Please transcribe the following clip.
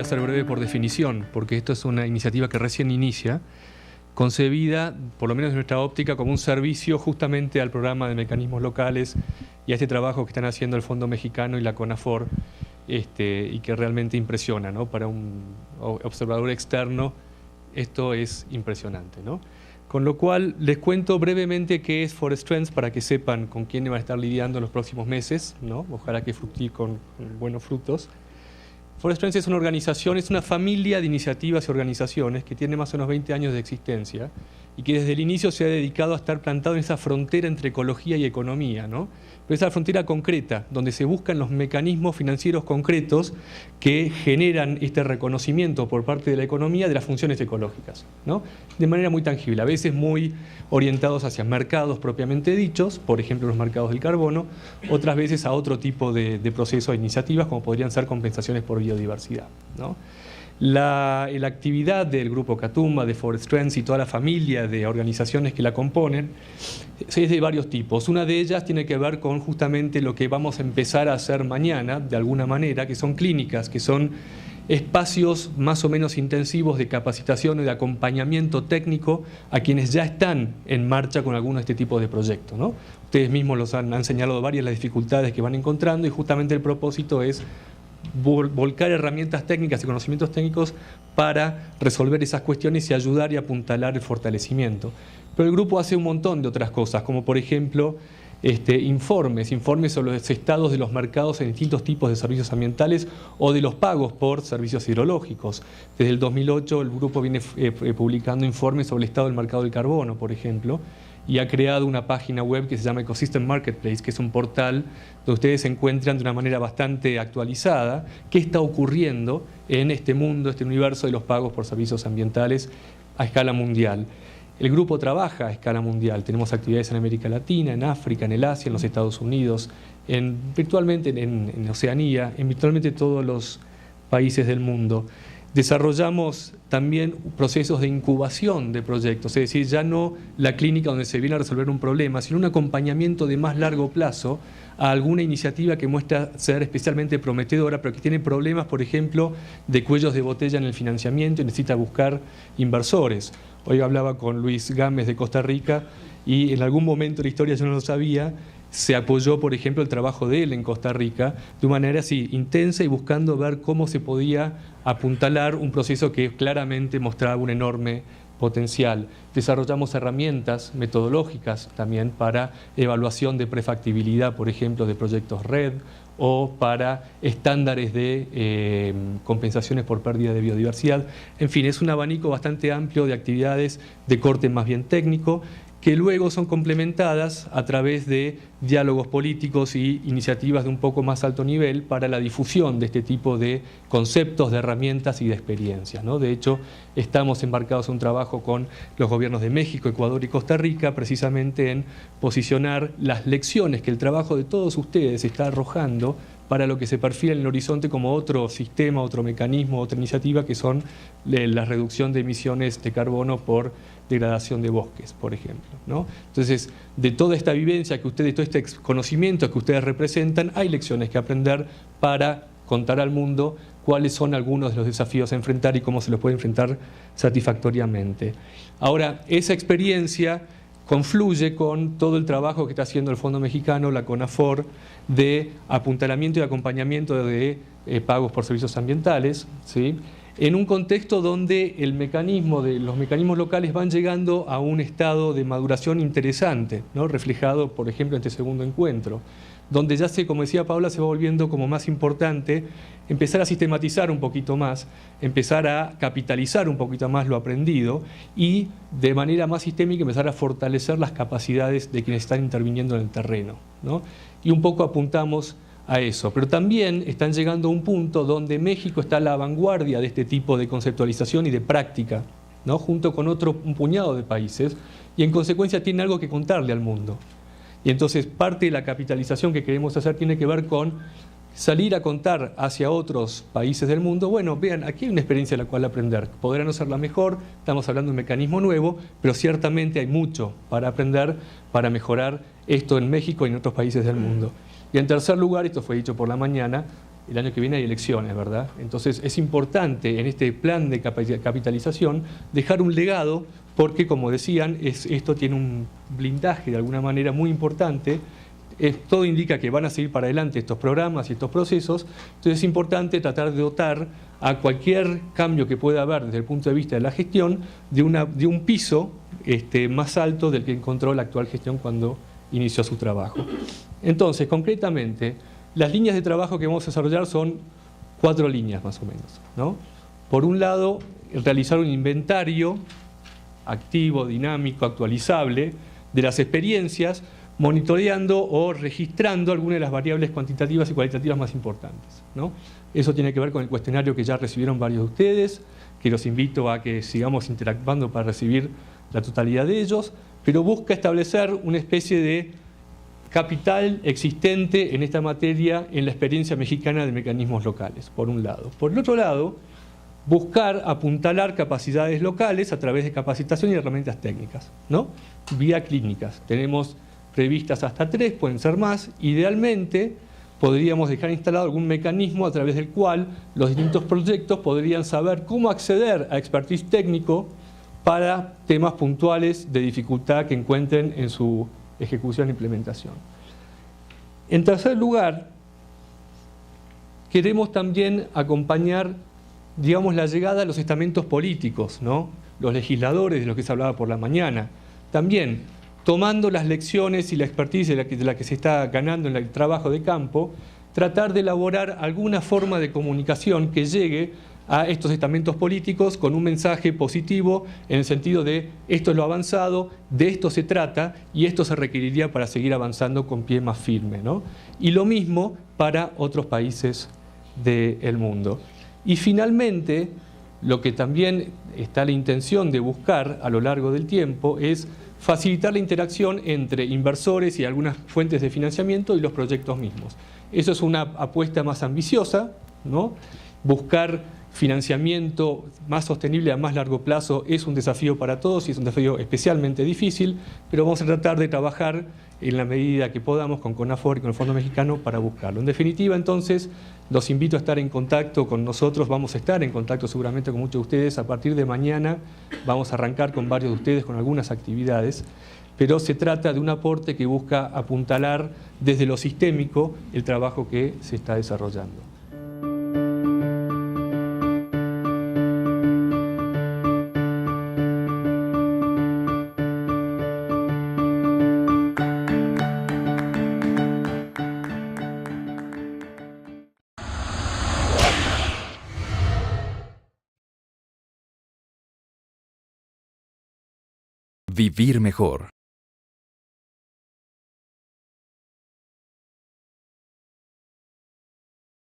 ser breve por definición, porque esto es una iniciativa que recién inicia, concebida, por lo menos desde nuestra óptica, como un servicio justamente al programa de mecanismos locales y a este trabajo que están haciendo el Fondo Mexicano y la CONAFOR, y que realmente impresiona, ¿no? Para un observador externo, esto es impresionante, ¿no? Con lo cual, les cuento brevemente qué es Forest Trends para que sepan con quién van a estar lidiando en los próximos meses, ¿no? Ojalá que fructíe con buenos frutos. Forest Trends es una organización, es una familia de iniciativas y organizaciones que tiene más o menos 20 años de existencia y que desde el inicio se ha dedicado a estar plantado en esa frontera entre ecología y economía, ¿no? Pero esa frontera concreta, donde se buscan los mecanismos financieros concretos que generan este reconocimiento por parte de la economía de las funciones ecológicas, ¿no? De manera muy tangible, a veces muy orientados hacia mercados propiamente dichos, por ejemplo los mercados del carbono, otras veces a otro tipo de procesos e iniciativas como podrían ser compensaciones por biodiversidad, ¿no? La actividad del Grupo Catumba, de Forest Trends y toda la familia de organizaciones que la componen es de varios tipos. Una de ellas tiene que ver con justamente lo que vamos a empezar a hacer mañana, de alguna manera, que son clínicas, que son espacios más o menos intensivos de capacitación y de acompañamiento técnico a quienes ya están en marcha con alguno de este tipo de proyectos, ¿no? Ustedes mismos los han señalado varias las dificultades que van encontrando y justamente el propósito es volcar herramientas técnicas y conocimientos técnicos para resolver esas cuestiones y ayudar y apuntalar el fortalecimiento. Pero el grupo hace un montón de otras cosas, como por ejemplo informes sobre los estados de los mercados en distintos tipos de servicios ambientales o de los pagos por servicios hidrológicos. Desde el 2008 el grupo viene publicando informes sobre el estado del mercado del carbono, por ejemplo, y ha creado una página web que se llama Ecosystem Marketplace, que es un portal donde ustedes encuentran de una manera bastante actualizada qué está ocurriendo en este mundo, este universo de los pagos por servicios ambientales a escala mundial. El grupo trabaja a escala mundial, tenemos actividades en América Latina, en África, en el Asia, en los Estados Unidos, virtualmente en Oceanía, en virtualmente todos los países del mundo. Desarrollamos también procesos de incubación de proyectos, es decir, ya no la clínica donde se viene a resolver un problema, sino un acompañamiento de más largo plazo a alguna iniciativa que muestra ser especialmente prometedora, pero que tiene problemas, por ejemplo, de cuellos de botella en el financiamiento y necesita buscar inversores. Hoy hablaba con Luis Gámez de Costa Rica y en algún momento de la historia, yo no lo sabía, se apoyó, por ejemplo, el trabajo de él en Costa Rica de una manera así intensa y buscando ver cómo se podía apuntalar un proceso que claramente mostraba un enorme potencial. Desarrollamos herramientas metodológicas también para evaluación de prefactibilidad, por ejemplo, de proyectos RED o para estándares de compensaciones por pérdida de biodiversidad. En fin, es un abanico bastante amplio de actividades de corte más bien técnico que luego son complementadas a través de diálogos políticos y iniciativas de un poco más alto nivel para la difusión de este tipo de conceptos, de herramientas y de experiencias, ¿no? De hecho, estamos embarcados en un trabajo con los gobiernos de México, Ecuador y Costa Rica, precisamente en posicionar las lecciones que el trabajo de todos ustedes está arrojando para lo que se perfila en el horizonte como otro sistema, otro mecanismo, otra iniciativa, que son la reducción de emisiones de carbono por degradación de bosques, por ejemplo, ¿no? Entonces, de toda esta vivencia que ustedes, todo este conocimiento que ustedes representan, hay lecciones que aprender para contar al mundo cuáles son algunos de los desafíos a enfrentar y cómo se los puede enfrentar satisfactoriamente. Ahora, esa experiencia confluye con todo el trabajo que está haciendo el Fondo Mexicano, la CONAFOR, de apuntalamiento y acompañamiento de pagos por servicios ambientales, ¿sí? En un contexto donde los mecanismos locales van llegando a un estado de maduración interesante, ¿no? Reflejado, por ejemplo, en este segundo encuentro, donde ya como decía Paula, se va volviendo como más importante empezar a sistematizar un poquito más, empezar a capitalizar un poquito más lo aprendido y de manera más sistémica empezar a fortalecer las capacidades de quienes están interviniendo en el terreno, ¿no? Y un poco apuntamos a eso, pero también están llegando a un punto donde México está a la vanguardia de este tipo de conceptualización y de práctica, ¿no? Junto con un puñado de países, y en consecuencia tiene algo que contarle al mundo. Y entonces parte de la capitalización que queremos hacer tiene que ver con salir a contar hacia otros países del mundo, bueno, vean, aquí hay una experiencia de la cual aprender. Podrá no ser la mejor, estamos hablando de un mecanismo nuevo, pero ciertamente hay mucho para aprender, para mejorar esto en México y en otros países del mundo. Y en tercer lugar, esto fue dicho por la mañana, el año que viene hay elecciones, ¿verdad? Entonces es importante en este plan de capitalización dejar un legado porque, como decían, esto tiene un blindaje de alguna manera muy importante. Todo indica que van a seguir para adelante estos programas y estos procesos, entonces es importante tratar de dotar a cualquier cambio que pueda haber desde el punto de vista de la gestión de un piso más alto del que encontró la actual gestión cuando inició su trabajo. Entonces, concretamente, las líneas de trabajo que vamos a desarrollar son 4 líneas más o menos, ¿no? Por un lado, realizar un inventario activo, dinámico, actualizable de las experiencias, monitoreando o registrando algunas de las variables cuantitativas y cualitativas más importantes, ¿no? Eso tiene que ver con el cuestionario que ya recibieron varios de ustedes, que los invito a que sigamos interactuando para recibir la totalidad de ellos, pero busca establecer una especie de capital existente en esta materia en la experiencia mexicana de mecanismos locales, por un lado. Por el otro lado, buscar apuntalar capacidades locales a través de capacitación y herramientas técnicas, ¿no? Vía clínicas. Tenemos previstas hasta 3, pueden ser más. Idealmente, podríamos dejar instalado algún mecanismo a través del cual los distintos proyectos podrían saber cómo acceder a expertise técnico para temas puntuales de dificultad que encuentren en su ejecución e implementación. En tercer lugar, queremos también acompañar, digamos, la llegada de los estamentos políticos, ¿no? Los legisladores de los que se hablaba por la mañana. También, tomando las lecciones y la expertise de la que se está ganando en el trabajo de campo, tratar de elaborar alguna forma de comunicación que llegue a estos estamentos políticos con un mensaje positivo en el sentido de esto es lo avanzado, de esto se trata y esto se requeriría para seguir avanzando con pie más firme, ¿no? Y lo mismo para otros países del mundo. Y finalmente, lo que también está la intención de buscar a lo largo del tiempo es facilitar la interacción entre inversores y algunas fuentes de financiamiento y los proyectos mismos. Eso es una apuesta más ambiciosa, ¿no? Buscar financiamiento más sostenible a más largo plazo es un desafío para todos y es un desafío especialmente difícil, pero vamos a tratar de trabajar en la medida que podamos con CONAFOR y con el Fondo Mexicano para buscarlo. En definitiva, entonces, los invito a estar en contacto con nosotros, vamos a estar en contacto seguramente con muchos de ustedes. A partir de mañana vamos a arrancar con varios de ustedes con algunas actividades, pero se trata de un aporte que busca apuntalar desde lo sistémico el trabajo que se está desarrollando. Vivir mejor.